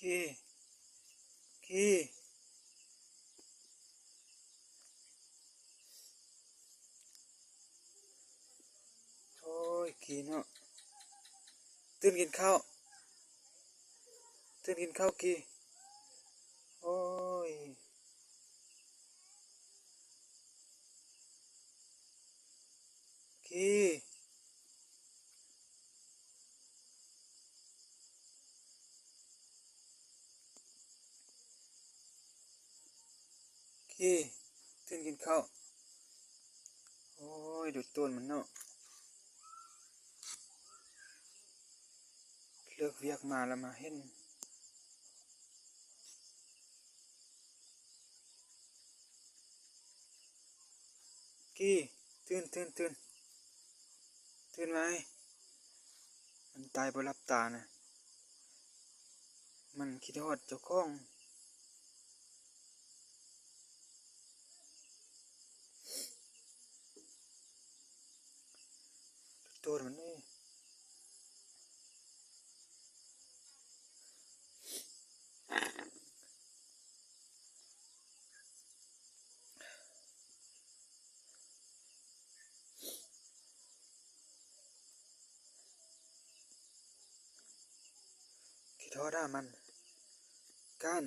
กี้กี้โอ้ยกี้เนาะตื่นกินข้าวตื่นกินข้าวกี้โอ้ยกี้กี้ตื่นกินข้าวโอ้ยดูต้นมันเนาะเลิกเวียกมาแล้วมาเห็นกี้ตื่นตื่นไหมมันตายบ่รับตานะมันคิดฮอดเจ้าของตัวมันนี่คิดฮอดมันก้าน